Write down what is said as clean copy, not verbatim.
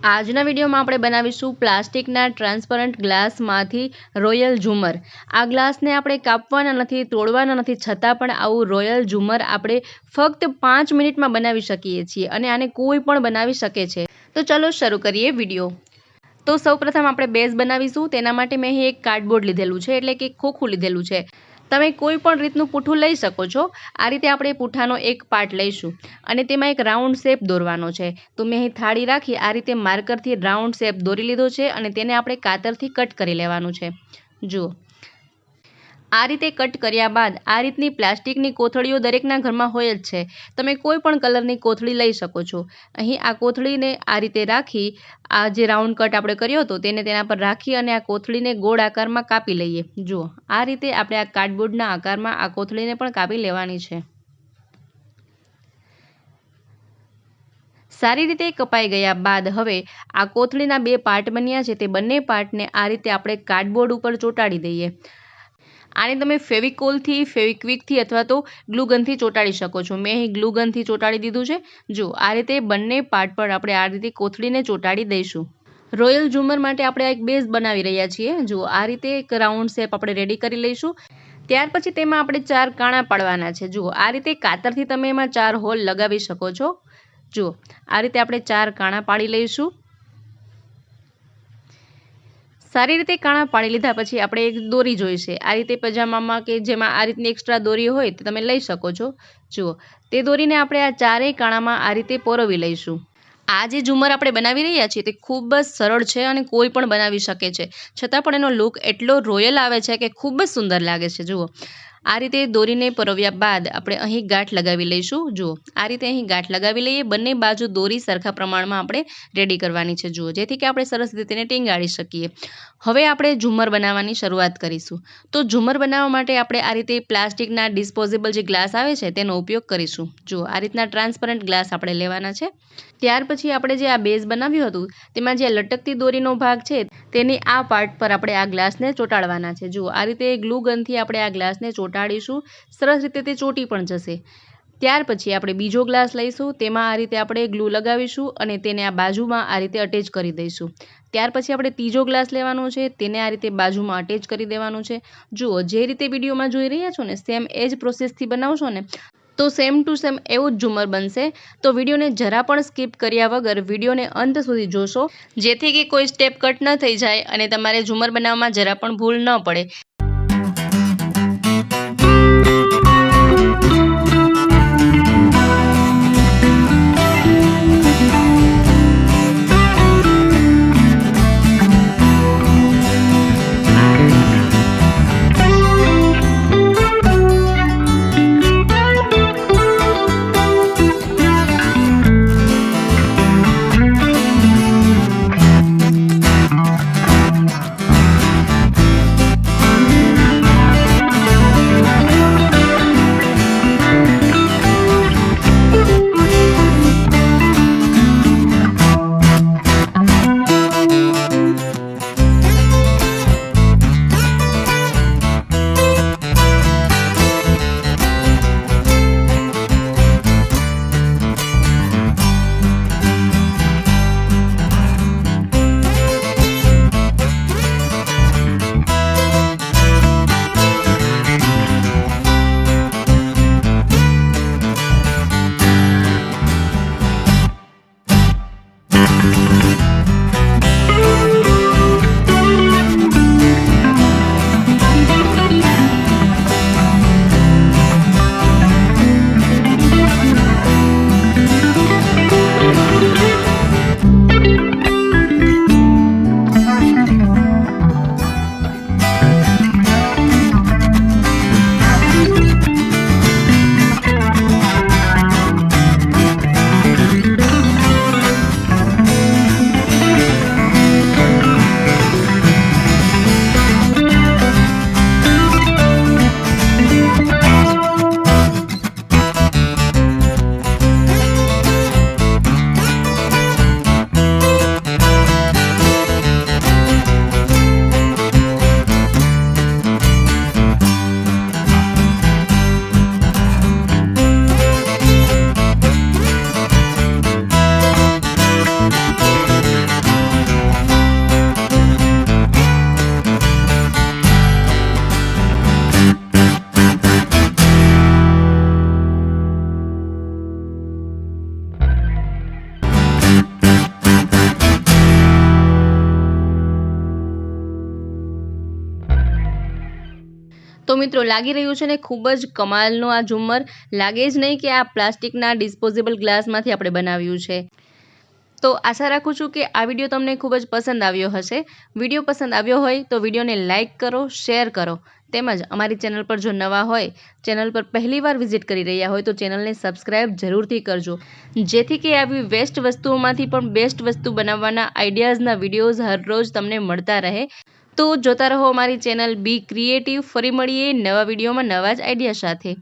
આજના વિડીયોમાં આપણે બનાવીશું પ્લાસ્ટિકના ટ્રાન્સપરન્ટ ગ્લાસમાંથી રોયલ ઝુમર। આ ગ્લાસને આપણે કાપવાના નથી, તોડવાના નથી, છતાં પણ આવું રોયલ ઝુમર આપણે ફક્ત 5 મિનિટમાં બનાવી શકીએ છીએ અને આને કોઈ પણ બનાવી શકે છે। તો ચલો શરૂ કરીએ વિડીયો। તો સૌપ્રથમ આપણે બેઝ બનાવીશું। તેના માટે મેં અહીં એક કાર્ડબોર્ડ લીધેલું છે, એટલે કે ખોખું લીધેલું છે। તમે કોઈ પણ રીતનું પૂઠું લઈ શકો છો। આ રીતે આપણે પૂઠાનો એક પાર્ટ લઈશું અને તેમાં એક રાઉન્ડ શેપ દોરવાનો છે। તો મેં અહીં થાળી રાખી આ રીતે માર્કરથી રાઉન્ડ શેપ દોરી લીધો છે અને તેને આપણે કાતરથી કટ કરી લેવાનું છે। જુઓ, આ રીતે કટ કર્યા બાદ આ રીતની પ્લાસ્ટિકની કોથળીઓ દરેકના ઘરમાં હોય જ છે। તમે કોઈ પણ કલરની કોથળી લઈ શકો છો। અહીં આ કોથળીને આ રીતે રાખી આ જે રાઉન્ડ કટ આપણે કર્યો હતો તેને તેના પર રાખી અને આ કોથળીને ગોળ આકારમાં કાપી લઈએ। જુઓ, આ રીતે આપણે આ કાર્ડબોર્ડના આકારમાં આ કોથળીને પણ કાપી લેવાની છે। સારી રીતે કપાઈ ગયા બાદ હવે આ કોથળીના 2 પાર્ટ બન્યા છે, તે બંને પાર્ટને આ રીતે આપણે કાર્ડબોર્ડ ઉપર ચોંટાડી દઈએ। આને તમે ફેવિકોલથી, ફેવિક્વિકથી અથવા તો ગ્લુગનથી ચોંટાડી શકો છો। મેં અહીં ગ્લુગનથી ચોંટાડી દીધું છે। જો આ રીતે બંને પાર્ટ પર આપણે આ રીતે કોથળીને ચોંટાડી દઈશું। રોયલ ઝુમર માટે આપણે એક બેઝ બનાવી રહ્યા છીએ। જો આ રીતે એક રાઉન્ડ શેપ આપણે રેડી કરી લઈશું। ત્યાર પછી તેમાં આપણે 4 કાણા પાડવાના છે। જુઓ, આ રીતે કાતરથી તમે એમાં 4 હોલ લગાવી શકો છો। જુઓ, આ રીતે આપણે 4 કાણા પાડી લઈશું। સારી રીતે કાણા પાડી લીધા પછી આપણે એક દોરી જોઈશે। આ રીતે પજામામાં કે જેમાં આ રીતની એક્સ્ટ્રા દોરી હોય તો તમે લઈ શકો છો। જુઓ, તે દોરીને આપણે આ 4 કાણામાં આ રીતે પરોવી લઈશું। આ જે ઝુમર આપણે બનાવી રહ્યા છીએ તે ખૂબ જ સરળ છે અને કોઈ પણ બનાવી શકે છે, છતાં પણ એનો લુક એટલો રોયલ આવે છે કે ખૂબ જ સુંદર લાગે છે। જુઓ, આ રીતે દોરીને પરોવ્યા બાદ આપણે અહીં ગાંઠ લગાવી લઈશું। જુઓ, આ રીતે અહીં ગાંઠ લગાવી લઈએ। બંને બાજુ દોરી સરખા પ્રમાણમાં આપણે રેડી કરવાની છે। જુઓ, જેથી કે આપણે સરસ રીતે તેને ટીંગાળી શકીએ। હવે આપણે ઝુમર બનાવવાની શરૂઆત કરીશું। તો ઝુમર બનાવવા માટે આપણે આ રીતે પ્લાસ્ટિકના ડિસ્પોઝેબલ જે ગ્લાસ આવે છે તેનો ઉપયોગ કરીશું। જુઓ, આ રીતના ટ્રાન્સપરન્ટ ગ્લાસ આપણે લેવાના છે। ત્યાર પછી આપણે જે આ બેઝ બનાવ્યું હતું તેમાં જે લટકતી દોરીનો ભાગ છે તેની આ પાર્ટ પર આપણે આ ગ્લાસને ચોંટાડવાના છે। જુઓ, આ રીતે ગ્લુ ગનથી આપણે આ ગ્લાસને ચોંટાડીશું। સરસ રીતે તે ચોંટી પણ જશે। ત્યાર પછી આપણે બીજો ગ્લાસ લઈશું, તેમાં આ રીતે આપણે ગ્લુ લગાવીશું અને તેને આ બાજુમાં આ રીતે અટેચ કરી દઈશું। ત્યાર પછી આપણે ત્રીજો ગ્લાસ લેવાનો છે, તેને આ રીતે બાજુમાં અટેચ કરી દેવાનું છે। જુઓ, જે રીતે વિડીયોમાં જોઈ રહ્યા છો ને સેમ એ જ પ્રોસેસથી બનાવશો ને તો સેમ ટુ સેમ એવું જ ઝુમર બનશે। તો વિડીયોને જરા પણ સ્કીપ કર્યા વગર વિડીયોને અંત સુધી જોશો, જેથી કે કોઈ સ્ટેપ કટ ન થઈ જાય અને તમારે ઝુમર બનાવવામાં જરા પણ ભૂલ ન પડે। તો મિત્રો લાગી રહ્યું છે ને ખૂબ જ કમાલનું આ ઝુમ્મર. લાગે જ નહીં કે આ પ્લાસ્ટિકના ડિસ્પોઝેબલ ગ્લાસમાંથી આપણે બનાવ્યું છે. તો આશા રાખું છું કે આ વિડીયો તમને ખૂબ જ પસંદ આવ્યો હશે. વિડીયો પસંદ આવ્યો હોય તો વિડીયોને લાઇક કરો, શેર કરો, તેમજ અમારી ચેનલ પર જો નવા હોય, ચેનલ પર પહેલીવાર વિઝિટ કરી રહ્યા હોય તો ચેનલને સબસ્ક્રાઈબ જરૂરથી કરજો, જેથી કે આવી વેસ્ટ વસ્તુઓમાંથી પણ બેસ્ટ વસ્તુ બનાવવાના આઈડિયાઝના વિડીયોઝ હરરોજ તમને મળતા રહે. તો જોતા રહો અમારી ચેનલ બી ક્રિએટિવ. ફરી મળીએ નવા વિડીયોમાં નવા જ આઈડિયા સાથે.